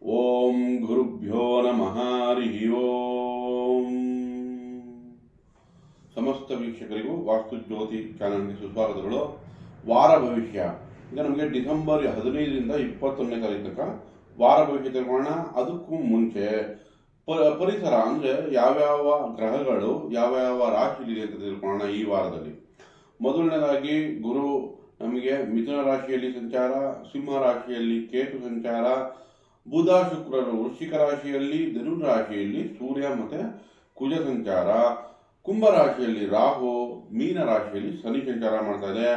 ಓಂ ಗುರುಭ್ಯೋ ನಮಃ ಹರಿ ಓಂ. ಸಮಸ್ತ ವೀಕ್ಷಕರಿಗೂ ವಾಸ್ತು ಜ್ಯೋತಿ ಚಾನಲ್ಗೆ ಸುಸ್ವಾಗತಗಳು. ವಾರ ಭವಿಷ್ಯ ಈಗ ನಮಗೆ ಡಿಸೆಂಬರ್ 15ರಿಂದ 21ನೇ ತಾರೀಕು ತನಕ ವಾರ ಭವಿಷ್ಯ ತಿಳ್ಕೊಳ್ಳೋಣ. ಅದಕ್ಕೂ ಮುಂಚೆ ಪರಿಸರ ಅಂದರೆ ಯಾವ್ಯಾವ ಗ್ರಹಗಳು ಯಾವ್ಯಾವ ರಾಶಿಯಲ್ಲಿದೆ ಅಂತ ತಿಳ್ಕೊಳ್ಳೋಣ. ಈ ವಾರದಲ್ಲಿ ಮೊದಲನೇದಾಗಿ ಗುರು ನಮಗೆ ಮಿಥುನ ರಾಶಿಯಲ್ಲಿ ಸಂಚಾರ, ಸಿಂಹ ರಾಶಿಯಲ್ಲಿ ಕೇತು ಸಂಚಾರ, ಬುಧ ಶುಕ್ರರು ವೃಶ್ಚಿಕ ರಾಶಿಯಲ್ಲಿ, ಧನು ರಾಶಿಯಲ್ಲಿ ಸೂರ್ಯ ಮತ್ತೆ ಕುಜ ಸಂಚಾರ, ಕುಂಭ ರಾಶಿಯಲ್ಲಿ ರಾಹು, ಮೀನ ರಾಶಿಯಲ್ಲಿ ಶನಿ ಸಂಚಾರ ಮಾಡ್ತಾ ಇದೆ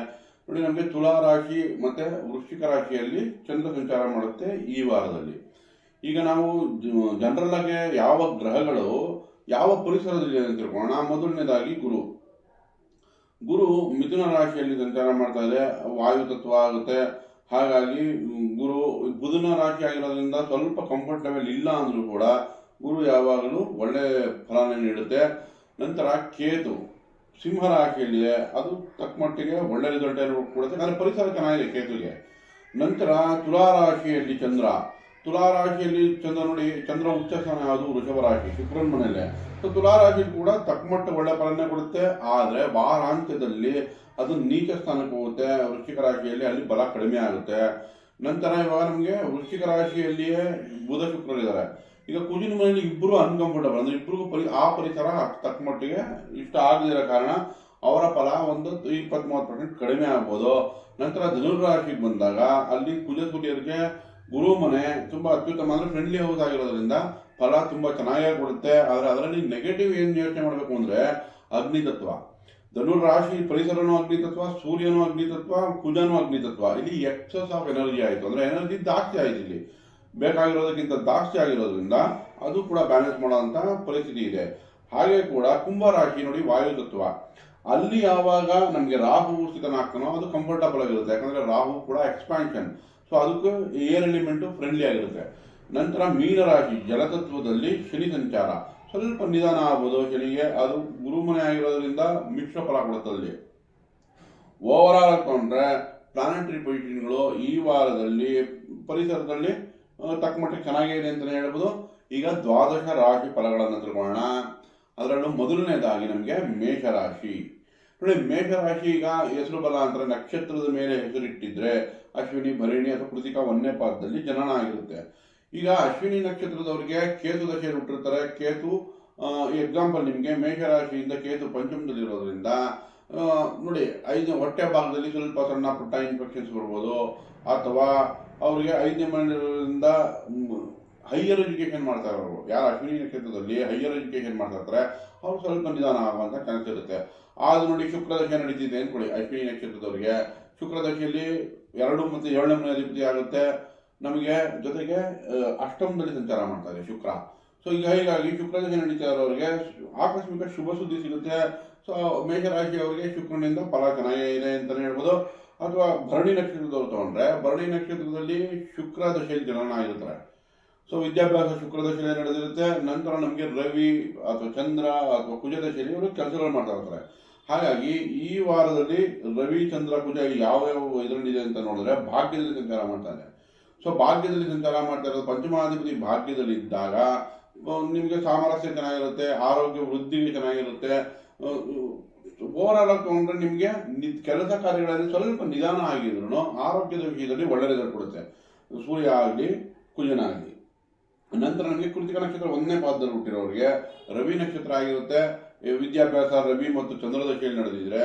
ನೋಡಿ. ನಮಗೆ ತುಲಾ ರಾಶಿ ಮತ್ತೆ ವೃಶ್ಚಿಕ ರಾಶಿಯಲ್ಲಿ ಚಂದ್ರ ಸಂಚಾರ ಮಾಡುತ್ತೆ ಈ ವಾರದಲ್ಲಿ. ಈಗ ನಾವು ಜನರಲ್ ಆಗಿ ಯಾವ ಗ್ರಹಗಳು ಯಾವ ಪರಿಸರದಲ್ಲಿ ಅಂತ ತಿಳ್ಕೊಳ್ಳೋಣ. ಮೊದಲನೇದಾಗಿ ಗುರು ಮಿಥುನ ರಾಶಿಯಲ್ಲಿ ಸಂಚಾರ ಮಾಡ್ತಾ ಇದೆ, ವಾಯು ತತ್ವ ಆಗುತ್ತೆ. ಹಾಗಾಗಿ ಗುರು ಬುಧನ ರಾಶಿ ಆಗಿರೋದ್ರಿಂದ ಸ್ವಲ್ಪ ಕಂಫರ್ಟಬಲ್ ಇಲ್ಲ ಅಂದ್ರೂ ಕೂಡ ಗುರು ಯಾವಾಗಲೂ ಒಳ್ಳೆ ಫಲನ ನೀಡುತ್ತೆ. ನಂತರ ಕೇತು ಸಿಂಹ ರಾಶಿಯಲ್ಲಿದೆ, ಅದು ತಕ್ಕ ಮಟ್ಟಿಗೆ ಒಳ್ಳೆ ರಿಸಲ್ಟ್ ಕೊಡುತ್ತೆ, ಆದರೆ ಪರಿಸರ ಚೆನ್ನಾಗಿದೆ ಕೇತುಗೆ. ನಂತರ ತುಲಾ ರಾಶಿಯಲ್ಲಿ ಚಂದ್ರ ನೋಡಿ, ಚಂದ್ರ ಉಚ್ಚ ಸ್ಥಾನ ಯಾವುದು ವೃಷಭ ರಾಶಿ, ಶುಕ್ರನ ಮನೆಯಲ್ಲೇ. ಸೊ ತುಲಾ ರಾಶಿ ಕೂಡ ತಕ್ಕ ಮಟ್ಟ ಒಳ್ಳೆ ಫಲನೆ ಕೊಡುತ್ತೆ, ಆದರೆ ವಾರಾಂತ್ಯದಲ್ಲಿ ಅದು ನೀಚ ಸ್ಥಾನಕ್ಕೆ ಹೋಗುತ್ತೆ ವೃಶ್ಚಿಕ ರಾಶಿಯಲ್ಲಿ, ಅಲ್ಲಿ ಬಲ ಕಡಿಮೆ ಆಗುತ್ತೆ. ನಂತರ ಇವಾಗ ನಮಗೆ ವೃಶ್ಚಿಕ ರಾಶಿಯಲ್ಲಿಯೇ ಬುಧ ಶುಕ್ರರಿದ್ದಾರೆ. ಈಗ ಕುಜಿನ ಮನೆಯಲ್ಲಿ ಇಬ್ಬರು ಅನ್ಕಂಫರ್ಟಬಲ್, ಅಂದ್ರೆ ಇಬ್ಬರಿಗೂ ಆ ಪರಿಸರ ತಕ್ಕ ಮಟ್ಟಿಗೆ ಇಷ್ಟ ಆಗದಿರೋ ಕಾರಣ ಅವರ ಫಲ ಒಂದು 20-30% ಕಡಿಮೆ ಆಗ್ಬೋದು. ನಂತರ ಧನುರಾಶಿಗೆ ಬಂದಾಗ ಅಲ್ಲಿ ಕುಜ ಸೂರ್ಯರಿಗೆ ಗುರು ಮನೆ ತುಂಬಾ ಅತ್ಯುತ್ತಮ, ಅಂದ್ರೆ ಫ್ರೆಂಡ್ಲಿ ಹೌಸ್ ಆಗಿರೋದ್ರಿಂದ ಫಲ ತುಂಬಾ ಚೆನ್ನಾಗೇ ಕೊಡುತ್ತೆ. ಆದರೆ ಅದರಲ್ಲಿ ನೆಗೆಟಿವ್ ಏನು ಯೋಚನೆ ಮಾಡಬೇಕು ಅಂದ್ರೆ ಅಗ್ನಿತತ್ವ. ಧನುರಾಶಿ ಪರಿಸರನೂ ಅಗ್ನಿತತ್ವ, ಸೂರ್ಯನೂ ಅಗ್ನಿತತ್ವ, ಕುಜನೂ ಅಗ್ನಿತತ್ವ. ಇಲ್ಲಿ ಎಕ್ಸಸ್ ಆಫ್ ಎನರ್ಜಿ ಆಯಿತು, ಅಂದ್ರೆ ಎನರ್ಜಿ ಜಾಸ್ತಿ ಆಯ್ತು, ಇಲ್ಲಿ ಬೇಕಾಗಿರೋದಕ್ಕಿಂತ ಜಾಸ್ತಿ ಆಗಿರೋದ್ರಿಂದ ಅದು ಕೂಡ ಬ್ಯಾಲೆನ್ಸ್ ಮಾಡೋಂಥ ಪರಿಸ್ಥಿತಿ ಇದೆ. ಹಾಗೆ ಕೂಡ ಕುಂಭ ರಾಶಿ ನೋಡಿ, ವಾಯು ತತ್ವ. ಅಲ್ಲಿ ಯಾವಾಗ ನಮಗೆ ರಾಹು ಸ್ಥಿತನಾಗ್ತಾನೋ ಅದು ಕಂಫರ್ಟಬಲ್ ಆಗಿರುತ್ತೆ, ಯಾಕಂದ್ರೆ ರಾಹು ಕೂಡ ಎಕ್ಸ್ಪಾನ್ಷನ್, ಸೊ ಅದಕ್ಕೆ ಏರ್ ಎಲಿಮೆಂಟು ಫ್ರೆಂಡ್ಲಿ ಆಗಿರುತ್ತೆ. ನಂತರ ಮೀನರಾಶಿ ಜಲತತ್ವದಲ್ಲಿ ಶನಿ ಸಂಚಾರ, ಸ್ವಲ್ಪ ನಿಧಾನ ಆಗ್ಬೋದು ಶನಿಗೆ, ಅದು ಗುರುಮನೆ ಆಗಿರೋದ್ರಿಂದ ಮಿಶ್ರ ಫಲ ಕೊಡುತ್ತೆ. ಅಲ್ಲಿ ಓವರ್ ಆಲ್ ಹಾಕೊಂಡ್ರೆ ಪ್ಲಾನೆಟರಿ ಪೊಸಿಷನ್ಗಳು ಈ ವಾರದಲ್ಲಿ ಪರಿಸರದಲ್ಲಿ ತಕ್ಕ ಮಟ್ಟಿಗೆ ಚೆನ್ನಾಗಿದೆ ಅಂತಲೇ ಹೇಳ್ಬೋದು. ಈಗ ದ್ವಾದಶ ರಾಶಿ ಫಲಗಳನ್ನು ತಿಳ್ಕೊಳ್ಳೋಣ. ಅದರಲ್ಲೂ ಮೊದಲನೇದಾಗಿ ನಮಗೆ ಮೇಷರಾಶಿ ನೋಡಿ. ಮೇಷರಾಶಿ ಈಗ ಹೆಸರು ಬಲ ಅಂತಾರೆ, ನಕ್ಷತ್ರದ ಮೇಲೆ ಹೆಸರಿಟ್ಟಿದ್ರೆ ಅಶ್ವಿನಿ, ಭರಣಿ ಅಥವಾ ಕೃತಿಕಾ 1ನೇ ಪಾದದಲ್ಲಿ ಜನನ ಆಗಿರುತ್ತೆ. ಈಗ ಅಶ್ವಿನಿ ನಕ್ಷತ್ರದವರಿಗೆ ಕೇತು ದಶೆಯಲ್ಲಿ ಹುಟ್ಟಿರ್ತಾರೆ. ಕೇತು ಎಕ್ಸಾಂಪಲ್ ನಿಮಗೆ ಮೇಷರಾಶಿಯಿಂದ ಕೇತು ಪಂಚಮದಲ್ಲಿರೋದ್ರಿಂದ ನೋಡಿ, ಹೊಟ್ಟೆ ಭಾಗದಲ್ಲಿ ಸ್ವಲ್ಪ ಸಣ್ಣ ಪುಟ್ಟ ಇನ್ಫೆಕ್ಷನ್ಸ್ ಬರ್ಬೋದು, ಅಥವಾ ಅವರಿಗೆ 5ನೇ ಮನೆಯಿಂದ ಹೈಯರ್ ಎಜುಕೇಶನ್ ಮಾಡ್ತಾ ಇರೋರು, ಯಾರು ಅಶ್ವಿನಿ ನಕ್ಷತ್ರದಲ್ಲಿ ಹೈಯರ್ ಎಜುಕೇಶನ್ ಮಾಡ್ತಾ ಇರ್ತಾರೆ ಅವ್ರು ಸ್ವಲ್ಪ ನಿಧಾನ ಆಗುವಂತ ಚಾನ್ಸ್ ಇರುತ್ತೆ. ಆದ್ರೂ ನೋಡಿ, ಶುಕ್ರದಶೆ ನಡೀತಿದೆ ಅಂದ್ಕೊಳ್ಳಿ, ಅಶ್ವಿನಿ ನಕ್ಷತ್ರದವರಿಗೆ ಶುಕ್ರದಶೆಯಲ್ಲಿ 2 ಮತ್ತು 7ನೇ ಮನೆ ಅಧಿಪತಿ ಆಗುತ್ತೆ ನಮಗೆ, ಜೊತೆಗೆ ಅಷ್ಟಮದಲ್ಲಿ ಸಂಚಾರ ಮಾಡ್ತಾ ಇದೆ ಶುಕ್ರ. ಸೊ ಈಗ ಹೀಗಾಗಿ ಶುಕ್ರದಶೆ ನಡೀತಾ ಇರೋರಿಗೆ ಆಕಸ್ಮಿಕ ಶುಭ ಸುದ್ದಿ ಸಿಗುತ್ತೆ. ಸೊ ಮೇಷರಾಶಿಯವರಿಗೆ ಶುಕ್ರನಿಂದ ಫಲ ಚೆನ್ನಾಗಿದೆ ಅಂತಲೇ ಹೇಳ್ಬೋದು. ಅಥವಾ ಭರಣಿ ನಕ್ಷತ್ರದವ್ರು ತಗೊಂಡ್ರೆ, ಭರಣಿ ನಕ್ಷತ್ರದಲ್ಲಿ ಶುಕ್ರ ದಶೆಯಲ್ಲಿ ಜನನ ಆಗಿರ್ತಾರೆ. ಸೊ ವಿದ್ಯಾಭ್ಯಾಸ ಶುಕ್ರ ದಶೆಯಲ್ಲಿ ನಡೆದಿರುತ್ತೆ. ನಂತರ ನಮಗೆ ರವಿ ಅಥವಾ ಚಂದ್ರ ಅಥವಾ ಕುಜ ದಶೆಯಲ್ಲಿ ಇವರು ಕೆಲಸಗಳು ಮಾಡ್ತಾ ಇರ್ತಾರೆ. ಹಾಗಾಗಿ ಈ ವಾರದಲ್ಲಿ ರವಿ, ಚಂದ್ರ, ಕುಜ ಯಾವ್ಯಾವ ಇದರಲ್ಲಿದೆ ಅಂತ ನೋಡಿದ್ರೆ ಭಾಗ್ಯದಲ್ಲಿ ಸಂಚಾರ ಮಾಡ್ತಾರೆ. ಸೊ ಭಾಗ್ಯದಲ್ಲಿ ಸಂಚಾರ ಮಾಡ್ತಾ ಇರೋದು, ಪಂಚಮಾಧಿಪತಿ ಭಾಗ್ಯದಲ್ಲಿ ಇದ್ದಾಗ ನಿಮಗೆ ಸಾಮರಸ್ಯ ಚೆನ್ನಾಗಿರುತ್ತೆ, ಆರೋಗ್ಯ ವೃದ್ಧಿಗೆ ಚೆನ್ನಾಗಿರುತ್ತೆ. ಓವರ್ ಆಲ್ ತಗೊಂಡ್ರೆ ನಿಮಗೆ ಕೆಲಸ ಕಾರ್ಯಗಳಲ್ಲಿ ಸ್ವಲ್ಪ ನಿಧಾನ ಆಗಿದ್ರು ಆರೋಗ್ಯದ ವಿಷಯದಲ್ಲಿ ಒಳ್ಳೆ ರಿಸಲ್ಟ್ ಕೊಡುತ್ತೆ, ಸೂರ್ಯ ಆಗಲಿ ಕುಜನಾಗಲಿ. ನಂತರ ನಮಗೆ ಕೃತಿಕ ನಕ್ಷತ್ರ 1ನೇ ಪಾದದಲ್ಲಿ ಹುಟ್ಟಿರೋರಿಗೆ ರವಿ ನಕ್ಷತ್ರ ಆಗಿರುತ್ತೆ. ವಿದ್ಯಾಭ್ಯಾಸ ರವಿ ಮತ್ತು ಚಂದ್ರ ದಶೆಯಲ್ಲಿ ನಡೆದಿದ್ರೆ,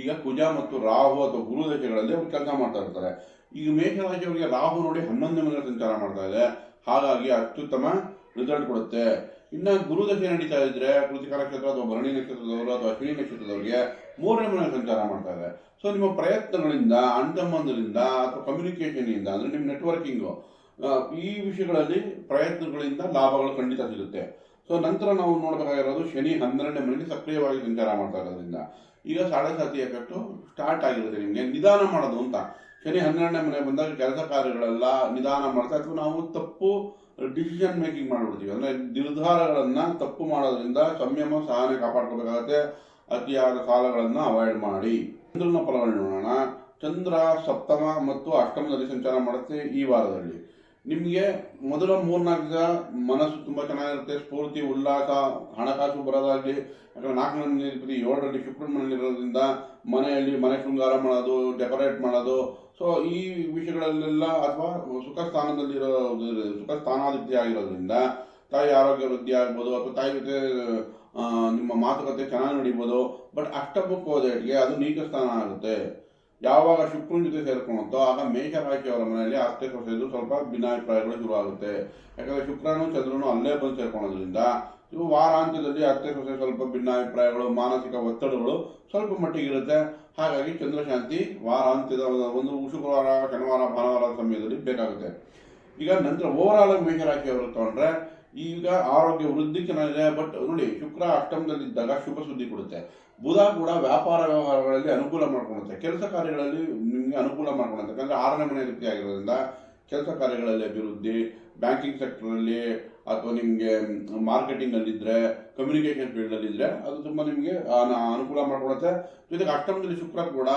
ಈಗ ಕುಜ ಮತ್ತು ರಾಹು ಅಥವಾ ಗುರು ದಶೆಗಳಲ್ಲಿ ಅವ್ರು ಕೆಲಸ ಮಾಡ್ತಾ ಇರ್ತಾರೆ. ಈಗ ಮೇಷರಾಶಿಯವರಿಗೆ ರಾಹು ನೋಡಿ 11ನೇ ಮನೆ ಸಂಚಾರ ಮಾಡ್ತಾ ಇದೆ, ಹಾಗಾಗಿ ಅತ್ಯುತ್ತಮ ರಿಸಲ್ಟ್ ಕೊಡುತ್ತೆ. ಇನ್ನು ಗುರು ದಶೆ ನಡೀತಾ ಇದ್ರೆ ಕೃತಿಕ ನಕ್ಷತ್ರ ಅಥವಾ ಭರಣಿ ನಕ್ಷತ್ರದವರು ಅಥವಾ ಅಶ್ವಿನಿ ನಕ್ಷತ್ರದವರಿಗೆ 3ನೇ ಮನೆ ಸಂಚಾರ ಮಾಡ್ತಾ ಇದೆ. ಸೊ ನಿಮ್ಮ ಪ್ರಯತ್ನಗಳಿಂದ, ಅಣ್ತಮ್ಮಂದರಿಂದ ಅಥವಾ ಕಮ್ಯುನಿಕೇಶನ್ ಇಂದ, ಅಂದ್ರೆ ನಿಮ್ಮ ನೆಟ್ವರ್ಕಿಂಗು, ಈ ವಿಷಯಗಳಲ್ಲಿ ಪ್ರಯತ್ನಗಳಿಂದ ಲಾಭಗಳು ಖಂಡಿತ ಸಿಗುತ್ತೆ. ಸೊ ನಂತರ ನಾವು ನೋಡಬೇಕಾಗಿರೋದು ಶನಿ 12ನೇ ಮನೆಯಲ್ಲಿ ಸಕ್ರಿಯವಾಗಿ ಸಂಚಾರ ಮಾಡ್ತಾ ಇರೋದ್ರಿಂದ ಈಗ 7.5 ಎಫೆಕ್ಟು ಸ್ಟಾರ್ಟ್ ಆಗಿರುತ್ತೆ. ನಿಮಗೆ ನಿಧಾನ ಮಾಡೋದು ಅಂತ, ಶನಿ 12ನೇ ಮನೆ ಬಂದಾಗ ಕೆಲಸ ಕಾರ್ಯಗಳೆಲ್ಲ ನಿಧಾನ ಮಾಡ್ತಾ, ಅಥವಾ ನಾವು ತಪ್ಪು ಡಿಸಿಷನ್ ಮೇಕಿಂಗ್ ಮಾಡಿಬಿಡ್ತೀವಿ, ಅಂದರೆ ನಿರ್ಧಾರಗಳನ್ನು ತಪ್ಪು ಮಾಡೋದ್ರಿಂದ ಸಂಯಮ ಸಹನೆ ಕಾಪಾಡ್ಕೋಬೇಕಾಗತ್ತೆ. ಅತಿಯಾದ ಸಾಲಗಳನ್ನು ಅವಾಯ್ಡ್ ಮಾಡಿ. ಚಂದ್ರನ ಫಲವನ್ನು ನೋಡೋಣ. ಚಂದ್ರ ಸಪ್ತಮ ಮತ್ತು ಅಷ್ಟಮದಲ್ಲಿ ಸಂಚಾರ ಮಾಡುತ್ತೆ ಈ ವಾರದಲ್ಲಿ. ನಿಮಗೆ ಮೊದಲ 3-4 ದಿವಸ ಮನಸ್ಸು ತುಂಬ ಚೆನ್ನಾಗಿರುತ್ತೆ, ಸ್ಫೂರ್ತಿ, ಉಲ್ಲಾಸ, ಹಣಕಾಸು ಬರೋದಾಗಲಿ. ಯಾಕಂದರೆ 4ನೇ ಅಧಿಪತಿ 7ರಲ್ಲಿ ಶುಕ್ರನ ಮನೆಯಲ್ಲಿರೋದ್ರಿಂದ ಮನೆಯಲ್ಲಿ ಮನೆ ಶೃಂಗಾರ ಮಾಡೋದು, ಡೆಕೋರೇಟ್ ಮಾಡೋದು, ಸೊ ಈ ವಿಷಯಗಳಲ್ಲೆಲ್ಲ, ಅಥವಾ ಸುಖ ಸ್ಥಾನದಲ್ಲಿರೋ ಸುಖ ಸ್ಥಾನಾಧಿಪತಿ ಆಗಿರೋದ್ರಿಂದ ತಾಯಿ ಆರೋಗ್ಯ ವೃದ್ಧಿ ಆಗ್ಬೋದು, ಅಥವಾ ತಾಯಿ ಜೊತೆ ನಿಮ್ಮ ಮಾತುಕತೆ ಚೆನ್ನಾಗಿ ನಡೀಬೋದು. ಬಟ್ ಅಷ್ಟಮಕ್ಕೆ ಹೋದೆಟ್ಗೆ ಅದು ನೀಚ ಸ್ಥಾನ ಆಗುತ್ತೆ. ಯಾವಾಗ ಶುಕ್ರನ ಜೊತೆ ಸೇರ್ಕೊಳುತ್ತೋ ಆಗ ಮೇಷರಾಶಿಯವರ ಮನೆಯಲ್ಲಿ ಅತ್ತೆ ಸೊಸೆದು ಸ್ವಲ್ಪ ಭಿನ್ನಾಭಿಪ್ರಾಯಗಳು ಶುರುವಾಗುತ್ತೆ. ಯಾಕಂದರೆ ಶುಕ್ರನು ಚಂದ್ರನು ಅಲ್ಲೇ ಬಂದು ಸೇರ್ಕೊಳ್ಳೋದ್ರಿಂದ ಇವು ವಾರಾಂತ್ಯದಲ್ಲಿ ಅತ್ತೆ ಸೊಸೆ ಸ್ವಲ್ಪ ಭಿನ್ನಾಭಿಪ್ರಾಯಗಳು, ಮಾನಸಿಕ ಒತ್ತಡಗಳು ಸ್ವಲ್ಪ ಮಟ್ಟಿಗಿರುತ್ತೆ. ಹಾಗಾಗಿ ಚಂದ್ರಶಾಂತಿ ವಾರಾಂತ್ಯದ ಒಂದು ಶುಕ್ರವಾರ, ಶನಿವಾರ, ಭಾನುವಾರದ ಸಮಯದಲ್ಲಿ ಬೇಕಾಗುತ್ತೆ. ಈಗ ನಂತರ ಓವರಾಲ್ ಮೇಷರಾಶಿಯವರು ತಗೊಂಡ್ರೆ ಈಗ ಆರೋಗ್ಯ ವೃದ್ಧಿ ಚೆನ್ನಾಗಿದೆ. ಬಟ್ ನೋಡಿ, ಶುಕ್ರ ಅಷ್ಟಮದಲ್ಲಿದ್ದಾಗ ಶುಭ ಸುದ್ದಿ ಕೊಡುತ್ತೆ. ಬುಧ ಕೂಡ ವ್ಯಾಪಾರ ವ್ಯವಹಾರಗಳಲ್ಲಿ ಅನುಕೂಲ ಮಾಡ್ಕೊಳುತ್ತೆ, ಕೆಲಸ ಕಾರ್ಯಗಳಲ್ಲಿ ನಿಮಗೆ ಅನುಕೂಲ ಮಾಡ್ಕೊಳುತ್ತೆ. ಯಾಕಂದರೆ 6ನೇ ಮನೆ ರೀತಿ ಆಗಿರೋದ್ರಿಂದ ಕೆಲಸ ಕಾರ್ಯಗಳಲ್ಲಿ ಅಭಿವೃದ್ಧಿ, ಬ್ಯಾಂಕಿಂಗ್ ಸೆಕ್ಟರಲ್ಲಿ ಅಥವಾ ನಿಮಗೆ ಮಾರ್ಕೆಟಿಂಗಲ್ಲಿದ್ದರೆ, ಕಮ್ಯುನಿಕೇಷನ್ ಫೀಲ್ಡಲ್ಲಿದ್ದರೆ ಅದು ತುಂಬ ನಿಮಗೆ ಅನುಕೂಲ ಮಾಡಿಕೊಡುತ್ತೆ. ಜೊತೆಗೆ ಅಷ್ಟಮದಲ್ಲಿ ಶುಕ್ರ ಕೂಡ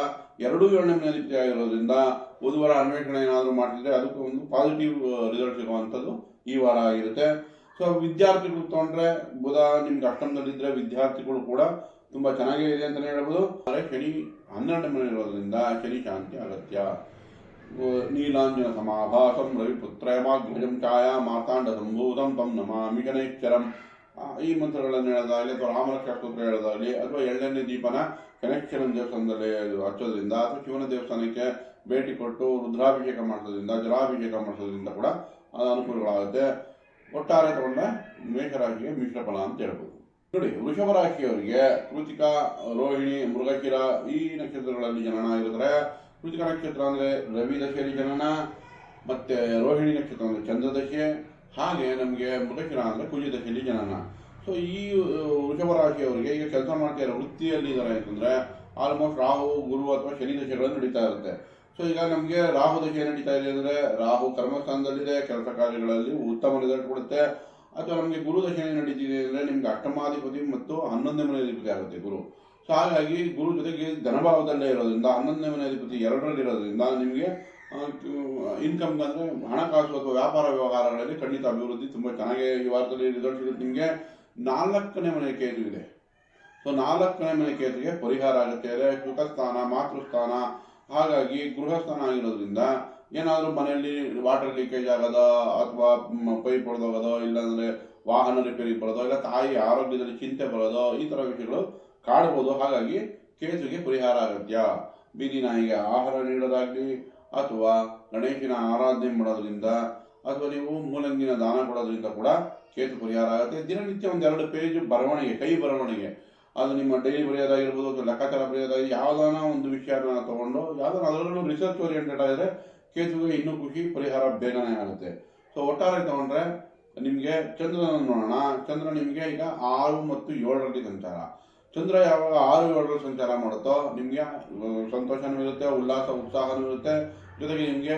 2-7ನೇ ಮನೆ ರೀತಿ ಆಗಿರೋದ್ರಿಂದ ಬುಧವಾರ ಅನ್ವೇಷಣೆ ಏನಾದರೂ ಮಾಡ್ತಿದ್ರೆ ಅದಕ್ಕೆ ಒಂದು ಪಾಸಿಟಿವ್ ರಿಸಲ್ಟ್ ಸಿಗುವಂಥದ್ದು ಈ ವಾರ ಆಗಿರುತ್ತೆ. ಸೊ ವಿದ್ಯಾರ್ಥಿಗಳು ತೊಗೊಂಡ್ರೆ ಬುಧ ನಿಮ್ಗೆ ಅಷ್ಟಮದಲ್ಲಿದ್ದರೆ ವಿದ್ಯಾರ್ಥಿಗಳು ಕೂಡ ತುಂಬ ಚೆನ್ನಾಗೇ ಇದೆ ಅಂತಲೇ ಹೇಳ್ಬೋದು. ಆದರೆ ಶನಿ 12ನೇ ಮನೆ ಇರೋದ್ರಿಂದ ಶನಿ ಶಾಂತಿ ಅಗತ್ಯ. ನೀಲಾಂಜನ ಸಮಾಭಾಸಂ ರವಿಪುತ್ರಯಮಾಗ್ರಜಂ ಛಾಯಾ ಮಾರ್ತಾಂಡ ಸಂಭೂತಂ ತಂ ನಮಾಮಿ ಶನೈಶ್ಚರಂ. ಈ ಮಂತ್ರಗಳನ್ನು ಹೇಳೋದಾಗಲಿ, ಅಥವಾ ರಾಮರಕ್ಷಾ ಸ್ತೋತ್ರ ಹೇಳೋದಾಗಲಿ, ಅಥವಾ 2ನೇ ದೀಪನ ಶನೈಶ್ಚರಂ ದೇವಸ್ಥಾನದಲ್ಲಿ ಹಚ್ಚೋದ್ರಿಂದ, ಅಥವಾ ಶಿವನ ದೇವಸ್ಥಾನಕ್ಕೆ ಭೇಟಿ ಕೊಟ್ಟು ರುದ್ರಾಭಿಷೇಕ ಮಾಡಿಸೋದ್ರಿಂದ, ಜಲಾಭಿಷೇಕ ಮಾಡಿಸೋದ್ರಿಂದ ಕೂಡ ಅದು ಅನುಕೂಲಗಳಾಗುತ್ತೆ. ಒಟ್ಟಾರೆ ತಗೊಂಡ್ರೆ ಮೇಷರಾಶಿಗೆ ಮಿಶ್ರ ಫಲ ಅಂತ ಹೇಳ್ಬೋದು. ನೋಡಿ, ವೃಷಭ ರಾಶಿಯವರಿಗೆ ಕೃತಿಕ, ರೋಹಿಣಿ, ಮೃಗಶಿರ ಈ ನಕ್ಷತ್ರಗಳಲ್ಲಿ ಜನನ ಆಗಿರ್ತಾರೆ. ಕೃತಿಕ ನಕ್ಷತ್ರ ಅಂದರೆ ರವಿ ದಶೆಯಲ್ಲಿ ಜನನ, ಮತ್ತು ರೋಹಿಣಿ ನಕ್ಷತ್ರ ಅಂದರೆ ಚಂದ್ರ ದಶೆ, ಹಾಗೆ ನಮಗೆ ಮೃಗಶಿರ ಅಂದರೆ ಕುಜ ದಶೆಯಲ್ಲಿ ಜನನ. ಸೊ ಈ ವೃಷಭ ರಾಶಿಯವರಿಗೆ ಈಗ ಕೆಲಸ ಮಾಡ್ತಾ ಇರೋ ವೃತ್ತಿಯಲ್ಲಿದ್ದಾರೆ ಅಂತಂದರೆ ಆಲ್ಮೋಸ್ಟ್ ರಾಹು, ಗುರು ಅಥವಾ ಶನಿ ದಶೆಗಳು ನಡೀತಾ ಇರುತ್ತೆ. ಸೊ ಈಗ ನಮಗೆ ರಾಹು ದಶೆ ನಡೀತಾ ಇದೆ ಅಂದರೆ ರಾಹು ಕರ್ಮಸ್ಥಾನದಲ್ಲಿದೆ, ಕೆಲಸ ಕಾರ್ಯಗಳಲ್ಲಿ ಉತ್ತಮ ರಿಸಲ್ಟ್ ಕೊಡುತ್ತೆ. ಅಥವಾ ನಮಗೆ ಗುರು ದಶೆ ನಡೀತಿದೆ ಅಂದರೆ ನಿಮ್ಗೆ ಅಷ್ಟಮಾಧಿಪತಿ ಮತ್ತು 11ನೇ ಮನೆ ಅಧಿಪತಿ ಆಗುತ್ತೆ ಗುರು. ಸೊ ಹಾಗಾಗಿ ಗುರು ಜೊತೆಗೆ ಧನಭಾವದಲ್ಲೇ ಇರೋದ್ರಿಂದ 11ನೇ ಮನೆ ಅಧಿಪತಿ 2ರಲ್ಲಿ ಇರೋದ್ರಿಂದ ನಿಮಗೆ ಇನ್ಕಮ್ ಅಂದರೆ ಹಣಕಾಸು ಅಥವಾ ವ್ಯಾಪಾರ ವ್ಯವಹಾರಗಳಲ್ಲಿ ಖಂಡಿತ ಅಭಿವೃದ್ಧಿ ತುಂಬ ಚೆನ್ನಾಗಿ ಈ ವಾರದಲ್ಲಿ ರಿಸಲ್ಟ್ ಸಿಗುತ್ತೆ ನಿಮಗೆ. 4ನೇ ಮನೆ ಕೇತು ಇದೆ. ಸೊ 4ನೇ ಮನೆ ಕೇತಿಗೆ ಪರಿಹಾರ ಆಗುತ್ತೆ. ಸುಖಸ್ಥಾನ, ಮಾತೃಸ್ಥಾನ, ಹಾಗಾಗಿ ಗೃಹಸ್ಥಾನ ಆಗಿರೋದ್ರಿಂದ ಏನಾದರೂ ಮನೆಯಲ್ಲಿ ವಾಟರ್ ಲೀಕೇಜ್ ಆಗೋದೋ, ಅಥವಾ ಪೈಪ್ ಹೊಡೆದೋಗೋದೋ, ಇಲ್ಲಾಂದರೆ ವಾಹನ ರಿಪೇರಿ ಬರೋದೋ, ಇಲ್ಲ ತಾಯಿ ಆರೋಗ್ಯದಲ್ಲಿ ಚಿಂತೆ ಬರೋದೋ, ಈ ಥರ ವಿಷಯಗಳು ಕಾಡ್ಬೋದು. ಹಾಗಾಗಿ ಕೇತುಗೆ ಪರಿಹಾರ ಅಗತ್ಯ. ಬೀದಿ ನಾಯಿಗೆ ಆಹಾರ ನೀಡೋದಾಗಲಿ, ಅಥವಾ ಗಣೇಶನ ಆರಾಧನೆ ಮಾಡೋದ್ರಿಂದ, ಅಥವಾ ನೀವು ಮೂಲಂಗಿನ ದಾನ ಕೊಡೋದ್ರಿಂದ ಕೂಡ ಕೇತು ಪರಿಹಾರ ಆಗುತ್ತೆ. ದಿನನಿತ್ಯ 1-2 ಪೇಜ್ ಬರವಣಿಗೆ, ಕೈ ಬರವಣಿಗೆ, ಅದು ನಿಮ್ಮ ಡೈಲಿ ಬರೆಯೋದಾಗಿರ್ಬೋದು, ಅಥವಾ ಲೆಕ್ಕಾಚಾರ ಬರೆಯೋದಾಗಿ ಯಾವುದಾನ ಒಂದು ವಿಷಯನ ತೊಗೊಂಡು ಯಾವುದಾನ ಅದರಲ್ಲೂ ರಿಸರ್ಚ್ ಓರಿಯೆಂಟೆಡ್ ಆಗಿದ್ರೆ ಕೇತುವಿಗೆ ಇನ್ನೂ ಖುಷಿ, ಪರಿಹಾರ ಬೇಗನೆ ಆಗುತ್ತೆ. ಸೊ ಒಟ್ಟಾರೆ ತಗೊಂಡ್ರೆ ನಿಮಗೆ ಚಂದ್ರನ ನೋಡೋಣ. ಚಂದ್ರ ನಿಮಗೆ ಈಗ 6 ಮತ್ತು 7ರಲ್ಲಿ ಸಂಚಾರ. ಚಂದ್ರ ಯಾವಾಗ 6-7ರಲ್ಲಿ ಸಂಚಾರ ಮಾಡುತ್ತೋ ನಿಮಗೆ ಸಂತೋಷನೂ ಇರುತ್ತೆ, ಉಲ್ಲಾಸ ಉತ್ಸಾಹನೂ ಇರುತ್ತೆ. ಜೊತೆಗೆ ನಿಮಗೆ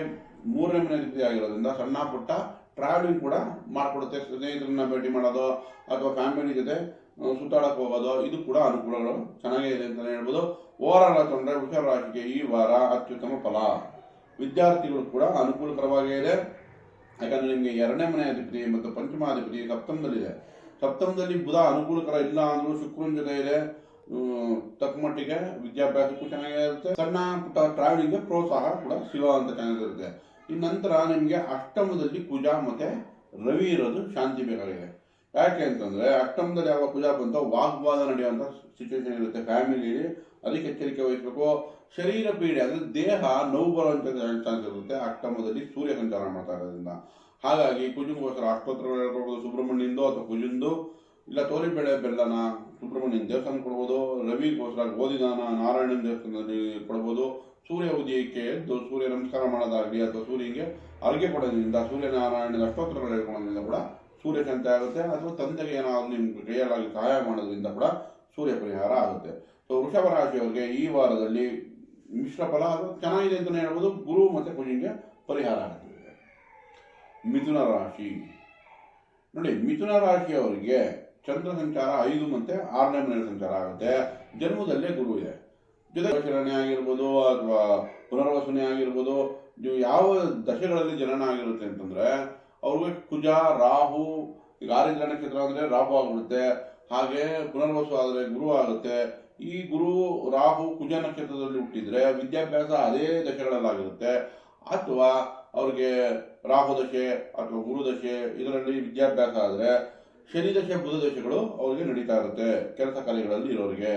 3ನೇ ಮನೆ ರೀತಿ ಆಗಿರೋದ್ರಿಂದ ಸಣ್ಣ ಪುಟ್ಟ ಟ್ರಾವೆಲಿಂಗ್ ಕೂಡ ಮಾಡಿಕೊಡುತ್ತೆ. ಸ್ನೇಹಿತರನ್ನ ಭೇಟಿ ಮಾಡೋದು, ಅಥವಾ ಫ್ಯಾಮಿಲಿ ಜೊತೆ ಸುತ್ತಾಡಕ್ಕೆ ಹೋಗೋದು, ಇದು ಕೂಡ ಅನುಕೂಲಗಳು ಚೆನ್ನಾಗೇ ಇದೆ ಅಂತಲೇ ಹೇಳ್ಬೋದು. ಓವರಾಲ್ ತಗೊಂಡ್ರೆ ವೃಷಭ ರಾಶಿಗೆ ಈ ವಾರ ಅತ್ಯುತ್ತಮ ಫಲ. ವಿದ್ಯಾರ್ಥಿಗಳು ಕೂಡ ಅನುಕೂಲಕರವಾಗೇ ಇದೆ. ಯಾಕಂದರೆ ನಿಮಗೆ 2ನೇ ಮನೆ ಅಧಿಪತಿ ಮತ್ತು ಪಂಚಮಾಧಿಪತಿ ಸಪ್ತಮದಲ್ಲಿದೆ. ಸಪ್ತಮದಲ್ಲಿ ಬುಧ ಅನುಕೂಲಕರ ಇಲ್ಲ ಅಂದರೂ ಶುಕ್ರನ ಜೊತೆ ಇದೆ. ತಕ್ಕ ಮಟ್ಟಿಗೆ ವಿದ್ಯಾಭ್ಯಾಸಕ್ಕೂ ಚೆನ್ನಾಗಿರುತ್ತೆ. ಸಣ್ಣ ಪುಟ್ಟ ಟ್ರಾವೆಲಿಂಗ್ಗೆ ಪ್ರೋತ್ಸಾಹ ಕೂಡ ಸಿಗುವಂಥ ಚಾನ್ಸಸ್ ಇರುತ್ತೆ. ಇನ್ನು ನಂತರ ನಿಮಗೆ ಅಷ್ಟಮದಲ್ಲಿ ಕುಜ ಮತ್ತು ರವಿ ಇರೋದು ಶಾಂತಿ ಬೇಕಾಗಿದೆ. ಯಾಕೆ ಅಂತಂದರೆ ಅಷ್ಟಮದಲ್ಲಿ ಯಾವಾಗ ಕುಜ ಬಂತೋ ವಾಗ್ವಾದ ನಡೆಯುವಂಥ ಸಿಚುವೇಶನ್ ಇರುತ್ತೆ ಫ್ಯಾಮಿಲಿಯಲ್ಲಿ. ಅದಕ್ಕೆ ಎಚ್ಚರಿಕೆ ವಹಿಸಬೇಕು. ಶರೀರ ಪೀಡೆ ಅಂದರೆ ದೇಹ ನೋವು ಬರುವಂಥ ಚಾನ್ಸ್ ಇರುತ್ತೆ ಅಷ್ಟಮದಲ್ಲಿ ಸೂರ್ಯ ಸಂಚಾರ ಮಾಡ್ತಾ ಇರೋದ್ರಿಂದ. ಹಾಗಾಗಿ ಕುಜುಂಗೋಸ್ಕರ ಅಷ್ಟೋತ್ತರಗಳು ಹೇಳ್ಕೊಡ್ಬೋದು, ಸುಬ್ರಹ್ಮಣ್ಯಂದು ಅಥವಾ ಕುಜುಂದು, ಇಲ್ಲ ತೋರಿಬೇಳೆ ಬೆಲ್ಲನ ಸುಬ್ರಹ್ಮಣ್ಯನ ದೇವಸ್ಥಾನ ಕೊಡ್ಬೋದು. ರವಿಗೋಸ್ಕರ ಗೋಧಿದಾನ ನಾರಾಯಣನ ದೇವಸ್ಥಾನದಲ್ಲಿ ಕೊಡ್ಬೋದು. ಸೂರ್ಯ ಉದಯಕ್ಕೆ ಎದ್ದು ಸೂರ್ಯ ನಮಸ್ಕಾರ ಮಾಡೋದಾಗಲಿ, ಅಥವಾ ಸೂರ್ಯನಿಗೆ ಅರ್ಘ್ಯ ಕೊಡೋದ್ರಿಂದ, ಸೂರ್ಯನಾರಾಯಣದ ಅಷ್ಟೋತ್ತರಗಳು ಹೇಳ್ಕೊಳ್ಳೋದ್ರಿಂದ ಕೂಡ ಸೂರ್ಯ ಶಾಂತಿ ಆಗುತ್ತೆ. ಅಥವಾ ತಂದೆಗೆ ಏನಾದರೂ ನಿಮ್ಗೆ ಕೈಯಲ್ಲಾಗಿ ಸಹಾಯ ಮಾಡೋದ್ರಿಂದ ಕೂಡ ಸೂರ್ಯ ಪರಿಹಾರ ಆಗುತ್ತೆ. ಸೊ ವೃಷಭ ರಾಶಿಯವರಿಗೆ ಈ ವಾರದಲ್ಲಿ ಮಿಶ್ರ ಫಲ ಚೆನ್ನಾಗಿದೆ ಅಂತಲೇ ಹೇಳ್ಬೋದು. ಗುರು ಮತ್ತು ಕುಜನಿಗೆ ಪರಿಹಾರ ಆಗುತ್ತೆ. ಮಿಥುನ ರಾಶಿ ನೋಡಿ, ಮಿಥುನ ರಾಶಿಯವರಿಗೆ ಚಂದ್ರ ಸಂಚಾರ 5 ಮತ್ತು 6ನೇ ಮನೆಯಲ್ಲಿ ಸಂಚಾರ ಆಗುತ್ತೆ. ಜನ್ಮದಲ್ಲೇ ಗುರು ಇದೆ. ಜೊತೆಗೆ ಶರಣೆ ಆಗಿರ್ಬೋದು, ಅಥವಾ ಪುನರ್ವಸನೆ ಆಗಿರ್ಬೋದು, ನೀವು ಯಾವ ದಶೆಗಳಲ್ಲಿ ಜನನ ಆಗಿರುತ್ತೆ ಅಂತಂದ್ರೆ ಅವ್ರಿಗೆ ಕುಜ ರಾಹು, ಈಗ ಆರಿದ್ರ ನಕ್ಷತ್ರ ಅಂದ್ರೆ ರಾಹು ಆಗ್ಬಿಡುತ್ತೆ, ಹಾಗೆ ಪುನರ್ವಸು ಆದರೆ ಗುರು ಆಗುತ್ತೆ. ಈ ಗುರು ರಾಹು ಕುಜ ನಕ್ಷತ್ರದಲ್ಲಿ ಹುಟ್ಟಿದ್ರೆ ವಿದ್ಯಾಭ್ಯಾಸ ಅದೇ ದಶೆಗಳಲ್ಲಾಗಿರುತ್ತೆ. ಅಥವಾ ಅವ್ರಿಗೆ ರಾಹು ದಶೆ ಅಥವಾ ಗುರು ದಶೆ ಇದರಲ್ಲಿ ವಿದ್ಯಾಭ್ಯಾಸ ಆದರೆ ಶನಿ ದಶೆ ಬುಧ ದಶೆಗಳು ಅವ್ರಿಗೆ ನಡೀತಾ ಇರುತ್ತೆ ಕೆಲಸ ಕಾರ್ಯಗಳಲ್ಲಿ ಇರೋರಿಗೆ.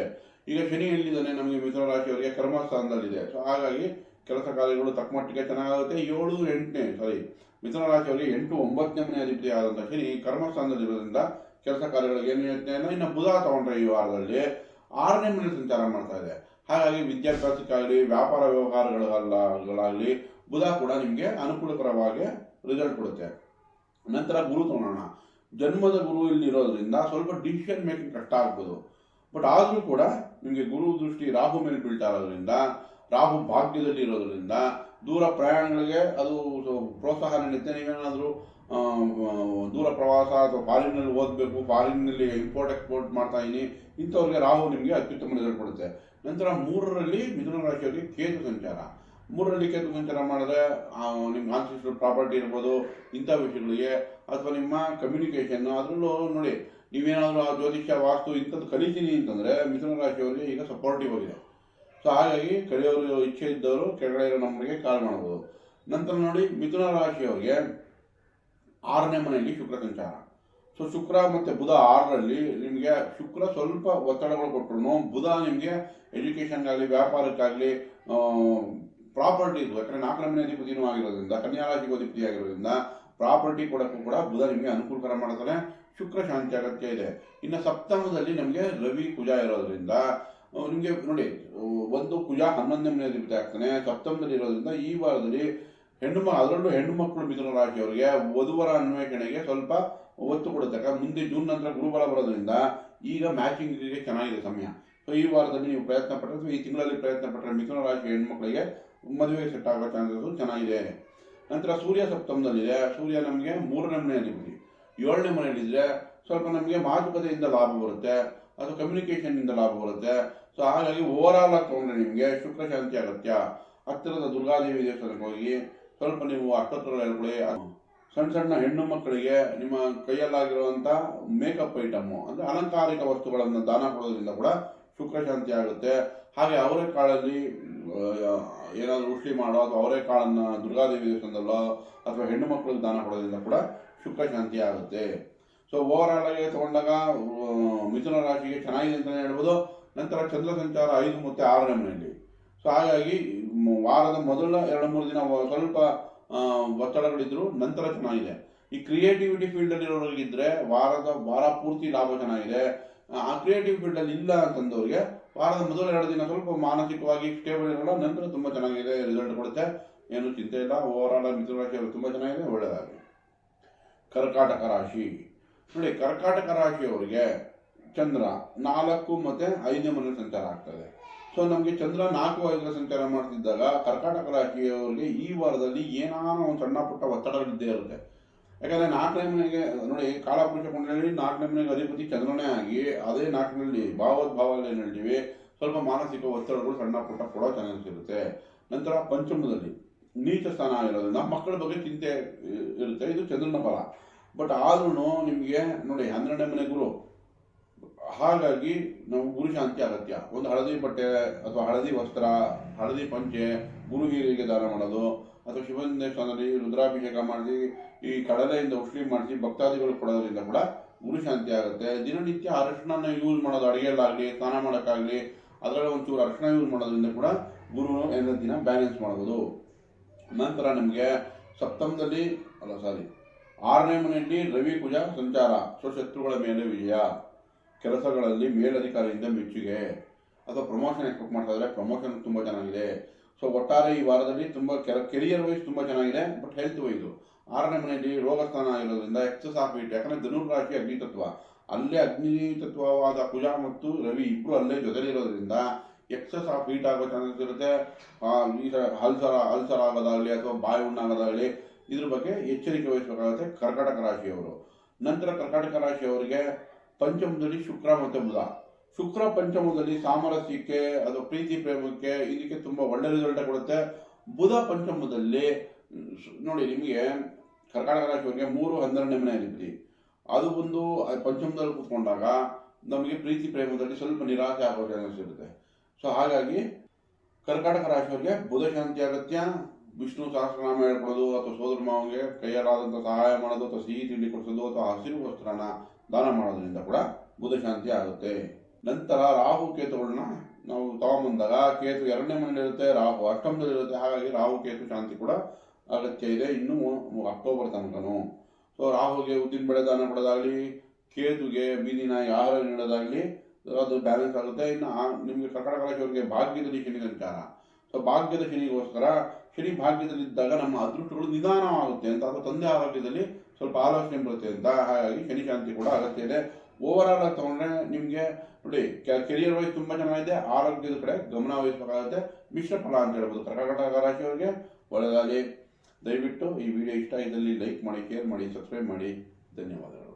ಈಗ ಶನಿ ಎಲ್ಲಿದ್ದಾನೆ ನಮಗೆ ಮಿಥುನ ರಾಶಿಯವರಿಗೆ ಕರ್ಮಸ್ಥಾನದಲ್ಲಿದೆ. ಸೊ ಹಾಗಾಗಿ ಕೆಲಸ ಕಾರ್ಯಗಳು ತಕ್ಕ ಮಟ್ಟಿಗೆ ಚೆನ್ನಾಗುತ್ತೆ. 7, 8 ಮಿಥುನ ರಾಶಿಯವರಿಗೆ 8, 9ನೇ ಮನೆ ಅಧಿಪತಿ ಆದಂಥ ಶನಿ ಕರ್ಮಸ್ಥಾನದಲ್ಲಿರೋದ್ರಿಂದ ಕೆಲಸ ಕಾರ್ಯಗಳಿಗೆ ಏನು ಯೋಚನೆ ಇಲ್ಲ. ಇನ್ನು ಬುಧ ತಗೊಂಡ್ರೆ ಈ ವಾರದಲ್ಲಿ 6ನೇ ಮನೆ ಸಂಚಾರ ಮಾಡ್ತಾ ಇದೆ. ಹಾಗಾಗಿ ವಿದ್ಯಾಭ್ಯಾಸಕ್ಕಾಗಲಿ ವ್ಯಾಪಾರ ವ್ಯವಹಾರಗಳಾಗಲಿ ಬುಧ ಕೂಡ ನಿಮಗೆ ಅನುಕೂಲಕರವಾಗಿ ರಿಸಲ್ಟ್ ಕೊಡುತ್ತೆ. ನಂತರ ಗುರು ತಗೊಳ್ಳೋಣ. ಜನ್ಮದ ಗುರು ಇಲ್ಲಿ ಇರೋದ್ರಿಂದ ಸ್ವಲ್ಪ ಡಿಸಿಷನ್ ಮೇಕಿಂಗ್ ಕಷ್ಟ ಆಗ್ಬೋದು. ಬಟ್ ಆದರೂ ಕೂಡ ನಿಮಗೆ ಗುರು ದೃಷ್ಟಿ ರಾಹು ಮೇಲೆ ಬೀಳ್ತಾ ಇರೋದ್ರಿಂದ, ರಾಹು ಭಾಗ್ಯದಲ್ಲಿ ಇರೋದ್ರಿಂದ ದೂರ ಪ್ರಯಾಣಗಳಿಗೆ ಅದು ಪ್ರೋತ್ಸಾಹ ನೀಡುತ್ತೆ. ನೀವೇನಾದರೂ ದೂರ ಪ್ರವಾಸ ಅಥವಾ ಫಾರಿನ್ನಲ್ಲಿ ಓದಬೇಕು, ಫಾರಿನ್ನಲ್ಲಿ ಇಂಪೋರ್ಟ್ ಎಕ್ಸ್ಪೋರ್ಟ್ ಮಾಡ್ತಾ ಇದ್ದೀನಿ ಇಂಥವ್ರಿಗೆ ರಾಹು ನಿಮಗೆ ಅತ್ಯುತ್ತಮ ರಿಸಲ್ಟ್ ಕೊಡುತ್ತೆ. ನಂತರ 3ರಲ್ಲಿ ಮಿಥುನ ರಾಶಿಯವರಿಗೆ ಕೇತು ಸಂಚಾರ. 3ರಲ್ಲಿ ಕೇತು ಸಂಚಾರ ಮಾಡಿದ್ರೆ ನಿಮ್ಮ ಆನ್ಸಿಸ್ಟಲ್ ಪ್ರಾಪರ್ಟಿ ಇರ್ಬೋದು, ಇಂಥ ವಿಷಯಗಳಿಗೆ ಅಥವಾ ನಿಮ್ಮ ಕಮ್ಯುನಿಕೇಷನ್ ಅದರಲ್ಲೂ ನೋಡಿ, ನೀವೇನಾದರೂ ಆ ಜ್ಯೋತಿಷ್ಯ ವಾಸ್ತು ಇಂಥದ್ದು ಕಲಿತೀನಿ ಅಂತಂದರೆ ಮಿಥುನ ರಾಶಿಯವರಿಗೆ ಈಗ ಸಪೋರ್ಟಿವ್ ಆಗಿದೆ. ಸೊ ಹಾಗಾಗಿ ಕಲಿಯೋರು ಇಚ್ಛೆ ಇದ್ದವರು ಕೆಳಗಡೆ ಇರೋ ನಂಬರಿಗೆ ಕಾಲ್ ಮಾಡ್ಬೋದು. ನಂತರ ನೋಡಿ ಮಿಥುನ ರಾಶಿಯವರಿಗೆ 6ನೇ ಮನೆಯಲ್ಲಿ ಶುಕ್ರ ಸಂಚಾರ. ಸೊ ಶುಕ್ರ ಮತ್ತು ಬುಧ 6ರಲ್ಲಿ ನಿಮಗೆ ಶುಕ್ರ ಸ್ವಲ್ಪ ಒತ್ತಡಗಳು ಕೊಟ್ಟರು, ಬುಧ ನಿಮಗೆ ಎಜುಕೇಷನ್ಗಾಗಲಿ ವ್ಯಾಪಾರಕ್ಕಾಗಲಿ ಪ್ರಾಪರ್ಟೀಸ್, ಯಾಕಂದರೆ 4ನೇ ಮನೆ ಅಧಿಪತಿನೂ ಆಗಿರೋದ್ರಿಂದ ಕನ್ಯಾ ರಾಶಿಗೂ ಅಧಿಪತಿ ಆಗಿರೋದ್ರಿಂದ ಪ್ರಾಪರ್ಟಿ ಕೊಡೋಕ್ಕೂ ಕೂಡ ಬುಧ ನಿಮಗೆ ಅನುಕೂಲಕರ ಮಾಡ್ತಾನೆ. ಶುಕ್ರ ಶಾಂತಿ ಅಗತ್ಯ ಇದೆ. ಇನ್ನು ಸಪ್ತಮದಲ್ಲಿ ನಮಗೆ ರವಿ ಕುಜ ಇರೋದ್ರಿಂದ ನಿಮಗೆ ನೋಡಿ, ಒಂದು ಕುಜ 11ನೇ ಮನೆ ಅಧಿಪತಿ ಆಗ್ತಾನೆ, ಸಪ್ತಮದಲ್ಲಿ ಇರೋದ್ರಿಂದ ಈ ವಾರದಲ್ಲಿ ಅದರಲ್ಲೂ ಹೆಣ್ಣು ಮಕ್ಕಳು ಮಿಥುನ ರಾಶಿಯವರಿಗೆ ವಧುವರ ಅನ್ವೇಷಣೆಗೆ ಸ್ವಲ್ಪ ಒತ್ತು ಕೊಡುತ್ತೆ. ಮುಂದೆ ಜೂನ್ ನಂತರ ಗುರುಬಲ ಬರೋದ್ರಿಂದ ಈಗ ಮ್ಯಾಚಿಂಗಿಗೆ ಚೆನ್ನಾಗಿದೆ ಸಮಯ. ಸೊ ಈ ವಾರದಲ್ಲಿ ನೀವು ಪ್ರಯತ್ನ ಪಟ್ಟರೆ ಅಥವಾ ಈ ತಿಂಗಳಲ್ಲಿ ಪ್ರಯತ್ನ ಪಟ್ಟರೆ ಮಿಥುನ ರಾಶಿ ಹೆಣ್ಮಕ್ಳಿಗೆ ಮದುವೆಗೆ ಸೆಟ್ ಆಗೋ ಚಾನ್ಸಸ್ ಚೆನ್ನಾಗಿದೆ. ನಂತರ ಸೂರ್ಯ ಸಪ್ತಮದಲ್ಲಿದೆ. ಸೂರ್ಯ ನಮಗೆ 3ನೇ ಮನೆ ಅಧಿಪತಿ. 7ನೇ ಮನೆಯಲ್ಲಿದ್ದರೆ ಸ್ವಲ್ಪ ನಮಗೆ ಮಾತುಕತೆಯಿಂದ ಲಾಭ ಬರುತ್ತೆ ಅಥವಾ ಕಮ್ಯುನಿಕೇಷನ್ನಿಂದ ಲಾಭ ಬರುತ್ತೆ. ಸೊ ಹಾಗಾಗಿ ಓವರಾಲ್ ಆಗಿ ತೊಗೊಂಡ್ರೆ ನಿಮಗೆ ಶುಕ್ರ ಶಾಂತಿ ಅಗತ್ಯ. ಹತ್ತಿರದ ದುರ್ಗಾದೇವಿ ದೇವಸ್ಥಾನಕ್ಕೆ ಹೋಗಿ ಸ್ವಲ್ಪ ನೀವು ಅಷ್ಟೊತ್ತರಲ್ಲಿ ಹೇಳ್ಕೊಳ್ಳಿ. ಸಣ್ಣ ಸಣ್ಣ ಹೆಣ್ಣು ಮಕ್ಕಳಿಗೆ ನಿಮ್ಮ ಕೈಯಲ್ಲಾಗಿರುವಂಥ ಮೇಕಪ್ ಐಟಮ್ಮು ಅಂದರೆ ಅಲಂಕಾರಿಕ ವಸ್ತುಗಳನ್ನು ದಾನ ಕೊಡೋದ್ರಿಂದ ಕೂಡ ಶುಕ್ರ ಶಾಂತಿ ಆಗುತ್ತೆ. ಹಾಗೆ ಅವರೆಕಾಳಲ್ಲಿ ಏನಾದರೂ ಉಷ್ಲಿ ಮಾಡೋ ಅಥವಾ ಅವರೆಕಾಳನ್ನು ದುರ್ಗಾದೇವಿ ದೇವಸ್ಥಾನದಲ್ಲೋ ಅಥವಾ ಹೆಣ್ಣು ಮಕ್ಕಳಿಗೆ ದಾನ ಕೊಡೋದ್ರಿಂದ ಕೂಡ ಶುಕ್ರ ಶಾಂತಿ ಆಗುತ್ತೆ. ಸೊ ಓವರಾಲ್ ಆಗಿ ತಗೊಂಡಾಗ ಮಿಥುನ ರಾಶಿಗೆ ಚೆನ್ನಾಗಿದೆ ಅಂತಲೇ ಹೇಳ್ಬೋದು. ನಂತರ ಚಂದ್ರ ಸಂಚಾರ 5 ಮತ್ತು 6ನೇ ಮನೆಯಲ್ಲಿ. ಸೊ ಹಾಗಾಗಿ ವಾರದ ಮೊದಲ 2-3 ದಿನ ಸ್ವಲ್ಪ ಒತ್ತಡಗಳಿದ್ರು, ನಂತರ ಚೆನ್ನಾಗಿದೆ. ಈ ಕ್ರಿಯೇಟಿವಿಟಿ ಫೀಲ್ಡಲ್ಲಿರೋರಿಗಿದ್ರೆ ವಾರ ಪೂರ್ತಿ ಲಾಭ ಚೆನ್ನಾಗಿದೆ. ಆ ಕ್ರಿಯೇಟಿವ್ ಫೀಲ್ಡಲ್ಲಿ ಇಲ್ಲ ಅಂತಂದವ್ರಿಗೆ ವಾರದ ಮೊದಲ 2 ದಿನ ಸ್ವಲ್ಪ ಮಾನಸಿಕವಾಗಿ ಸ್ಟೇಬಲ್ ಇರೋಲ್ಲ, ನಂತರ ತುಂಬ ಚೆನ್ನಾಗಿದೆ ರಿಸಲ್ಟ್ ಕೊಡುತ್ತೆ. ಏನು ಚಿಂತೆ ಇಲ್ಲ. ಓವರಾಲ್ ಮಿಥುನ ರಾಶಿಯವರು ತುಂಬ ಚೆನ್ನಾಗಿದೆ, ಒಳ್ಳೆಯದಾಗಲಿ. ಕರ್ಕಾಟಕ ರಾಶಿ ನೋಡಿ, ಕರ್ಕಾಟಕ ರಾಶಿಯವರಿಗೆ ಚಂದ್ರ 4 ಮತ್ತು 5ನೇ ಮನೆ ಸಂಚಾರ ಆಗ್ತದೆ. ಸೊ ನಮಗೆ ಚಂದ್ರ 4, 5ರ ಸಂಚಾರ ಮಾಡ್ತಿದ್ದಾಗ ಕರ್ಕಾಟಕ ರಾಶಿಯವರಿಗೆ ಈ ವಾರದಲ್ಲಿ ಏನಾನ ಒಂದು ಸಣ್ಣ ಪುಟ್ಟ ಒತ್ತಡಗಳಿದ್ದೇ ಇರುತ್ತೆ. ಯಾಕಂದರೆ 4ನೇ ಮನೆಗೆ ನೋಡಿ, ಕಾಲಪುರುಷ ಕುಂಡಲಿಯಲ್ಲಿ 4ನೇ ಮನೆಗೆ ಅಧಿಪತಿ ಚಂದ್ರನೇ ಆಗಿ ಅದೇ 4ನಲ್ಲಿ ಭಾವೋದ್ಭಾವದಲ್ಲಿ ಏನು ಹೇಳ್ತೀವಿ, ಸ್ವಲ್ಪ ಮಾನಸಿಕ ಒತ್ತಡಗಳು ಸಣ್ಣ ಪುಟ್ಟ ಕೊಡೋ ಚಾನ್ಸಸ್ ಇರುತ್ತೆ. ನಂತರ ಪಂಚಮದಲ್ಲಿ ನೀಚ ಸ್ಥಾನ ಆಗಿರೋದ್ರಿಂದ ಮಕ್ಕಳ ಬಗ್ಗೆ ಚಿಂತೆ ಇರುತ್ತೆ. ಇದು ಚಂದ್ರನ ಫಲ. ಬಟ್ ಆದ್ರೂ ನಿಮಗೆ ನೋಡಿ 12ನೇ ಮನೆ ಗುರು, ಹಾಗಾಗಿ ನಾವು ಗುರು ಶಾಂತಿ ಅಗತ್ಯ. ಒಂದು ಹಳದಿ ಬಟ್ಟೆ ಅಥವಾ ಹಳದಿ ವಸ್ತ್ರ, ಹಳದಿ ಪಂಚೆ ಗುರು ಹಿರಿಯರಿಗೆ ದಾನ ಮಾಡೋದು ಅಥವಾ ಶಿವನ ದೇವಸ್ಥಾನದಲ್ಲಿ ರುದ್ರಾಭಿಷೇಕ ಮಾಡಿ ಈ ಕಡಲೆಯಿಂದ ಉಷ್ಲಿ ಮಾಡಿಸಿ ಭಕ್ತಾದಿಗಳು ಕೊಡೋದ್ರಿಂದ ಕೂಡ ಗುರು ಶಾಂತಿ ಆಗುತ್ತೆ. ದಿನನಿತ್ಯ ಅರಿಶಿನ ಯೂಸ್ ಮಾಡೋದು, ಅಡುಗೆಯಲ್ಲಾಗಲಿ ಸ್ನಾನ ಮಾಡೋಕ್ಕಾಗಲಿ ಅದರಲ್ಲಿ ಒಂಚೂರು ಅರಿಶಿನ ಯೂಸ್ ಮಾಡೋದ್ರಿಂದ ಕೂಡ ಗುರು ದಿನ ಬ್ಯಾಲೆನ್ಸ್ ಮಾಡ್ಬೋದು. ನಂತರ ನಮಗೆ ಸಪ್ತಮದಲ್ಲಿ 6ನೇ ಮನೆಯಲ್ಲಿ ರವಿ ಕುಜ ಸಂಚಾರ. ಸೊ ಶತ್ರುಗಳ ಮೇಲೆ ವಿಜಯ, ಕೆಲಸಗಳಲ್ಲಿ ಮೇಲಧಿಕಾರಿಯಿಂದ ಮೆಚ್ಚುಗೆ ಅಥವಾ ಪ್ರಮೋಷನ್ ಎಕ್ಸ್ಪೆಕ್ಟ್ ಮಾಡ್ತಾ ಇದ್ದಾರೆ, ಪ್ರಮೋಷನ್ ತುಂಬ ಚೆನ್ನಾಗಿದೆ. ಸೊ ಒಟ್ಟಾರೆ ಈ ವಾರದಲ್ಲಿ ತುಂಬ ಕೆರಿಯರ್ ವೈಸ್ ತುಂಬ ಚೆನ್ನಾಗಿದೆ. ಬಟ್ ಹೆಲ್ತ್ ವೈಸು 6ನೇ ಮನೆಯಲ್ಲಿ ರೋಗಸ್ಥಾನ ಆಗಿರೋದ್ರಿಂದ ಎಕ್ಸಸ್ ಆಫ್ ಹೀಟ್, ಯಾಕಂದರೆ ಧನುರಾಶಿ ಅಗ್ನಿತತ್ವ, ಅಲ್ಲೇ ಅಗ್ನಿತತ್ವವಾದ ಕುಜ ಮತ್ತು ರವಿ ಇಬ್ಬರು ಅಲ್ಲೇ ಜೊತೆಲಿರೋದ್ರಿಂದ ಎಕ್ಸಸ್ ಆಫ್ ಹೀಟ್ ಆಗೋ ಚಾನ್ಸಸ್ ಇರುತ್ತೆ. ಈ ಅಲ್ಸರ್ ಆಗೋದಾಗಲಿ ಅಥವಾ ಬಾಯಿ ಹುಣ್ಣಾಗೋದಾಗಲಿ ಇದ್ರ ಬಗ್ಗೆ ಎಚ್ಚರಿಕೆ ವಹಿಸಬೇಕಾಗುತ್ತೆ ಕರ್ಕಾಟಕ ರಾಶಿಯವರು. ನಂತರ ಕರ್ಕಾಟಕ ರಾಶಿಯವರಿಗೆ ಪಂಚಮದಲ್ಲಿ ಶುಕ್ರ ಮತ್ತು ಬುಧ. ಶುಕ್ರ ಪಂಚಮದಲ್ಲಿ ಸಾಮರಸ್ಯಕ್ಕೆ ಅಥವಾ ಪ್ರೀತಿ ಪ್ರೇಮಕ್ಕೆ ಇದಕ್ಕೆ ತುಂಬ ಒಳ್ಳೆ ರಿಸಲ್ಟ್ ಕೊಡುತ್ತೆ. ಬುಧ ಪಂಚಮದಲ್ಲಿ ನೋಡಿ, ನಿಮಗೆ ಕರ್ಕಾಟಕ ರಾಶಿಯವರಿಗೆ 3-12 ಮನೆ ಅಧಿಪತಿ, ಅದು ಒಂದು ಪಂಚಮದಲ್ಲಿ ಕೂತ್ಕೊಂಡಾಗ ನಮಗೆ ಪ್ರೀತಿ ಪ್ರೇಮದಲ್ಲಿ ಸ್ವಲ್ಪ ನಿರಾಸೆ ಆಗೋ ಚಾನ್ಸಸ್ ಇರುತ್ತೆ. ಸೊ ಹಾಗಾಗಿ ಕರ್ಕಾಟಕ ರಾಶಿಯವರಿಗೆ ಬುಧ ಶಾಂತಿ ಅಗತ್ಯ. ವಿಷ್ಣು ಸಹಸ್ರನಾಮ ಹೇಳ್ಕೊಡೋದು ಅಥವಾ ಸೋದರ ಮಾವನಿಗೆ ಕೈಯಲ್ಲಾದಂಥ ಸಹಾಯ ಮಾಡೋದು ಅಥವಾ ಸಿಹಿ ತಿಂಡಿ ಕೊಡಿಸೋದು ಅಥವಾ ಹಸಿರು ವಸ್ತ್ರನ ದಾನ ಮಾಡೋದ್ರಿಂದ ಕೂಡ ಬುಧ ಶಾಂತಿ ಆಗುತ್ತೆ. ನಂತರ ರಾಹು ಕೇತುಗಳನ್ನ ನಾವು ತಗೊಂಬಂದಾಗ ಕೇತು 2ನೇ ಮನೆಯಲ್ಲಿರುತ್ತೆ, ರಾಹು ಅಷ್ಟಮದಲ್ಲಿರುತ್ತೆ. ಹಾಗಾಗಿ ರಾಹು ಕೇತು ಶಾಂತಿ ಕೂಡ ಅಗತ್ಯ ಇದೆ ಇನ್ನು ಅಕ್ಟೋಬರ್ ತನಕನೂ. ಸೊ ರಾಹುಗೆ ಉದ್ದಿನ ಬೆಳೆ ದಾನ ಕೊಡೋದಾಗಲಿ, ಕೇತುಗೆ ಬೀದಿ ನಾಯಿ ಆಹಾರ ನೀಡೋದಾಗಲಿ, ಅದು ಬ್ಯಾಲೆನ್ಸ್ ಆಗುತ್ತೆ. ಇನ್ನು ನಿಮಗೆ ಕರ್ಕಾಟಕ ರಾಶಿಯವರಿಗೆ ಭಾಗ್ಯದಲ್ಲಿ ಶನಿ ಸಂಚಾರ. ಸೊ ಭಾಗ್ಯದ ಶನಿಗೋಸ್ಕರ ಶನಿ ಭಾಗ್ಯದಲ್ಲಿದ್ದಾಗ ನಮ್ಮ ಅದೃಷ್ಟಗಳು ನಿಧಾನವಾಗುತ್ತೆ ಅಂತ, ಅಥವಾ ತಂದೆ ಆರೋಗ್ಯದಲ್ಲಿ ಸ್ವಲ್ಪ ಆಲೋಚನೆ ಬರುತ್ತೆ ಅಂತ. ಹಾಗಾಗಿ ಶನಿ ಶಾಂತಿ ಕೂಡ ಅಗತ್ಯ ಇದೆ. ಓವರಾಲ್ ಆಗಿ ತಗೊಂಡ್ರೆ ನಿಮಗೆ ನೋಡಿ, ಕೆರಿಯರ್ ವೈಸ್ ತುಂಬ ಚೆನ್ನಾಗಿದೆ, ಆರೋಗ್ಯದ ಕಡೆ ಗಮನ ವಹಿಸಬೇಕಾಗುತ್ತೆ. ಮಿಶ್ರ ಫಲ ಅಂತ ಹೇಳ್ಬೋದು. ಕರ್ಕಾಟಕ ರಾಶಿಯವರಿಗೆ ಒಳ್ಳೆಯದಾಗಲಿ. ದಯವಿಟ್ಟು ಈ ವಿಡಿಯೋ ಇಷ್ಟ ಇದ್ದಲ್ಲಿ ಲೈಕ್ ಮಾಡಿ, ಶೇರ್ ಮಾಡಿ, ಸಬ್ಸ್ಕ್ರೈಬ್ ಮಾಡಿ. ಧನ್ಯವಾದಗಳು.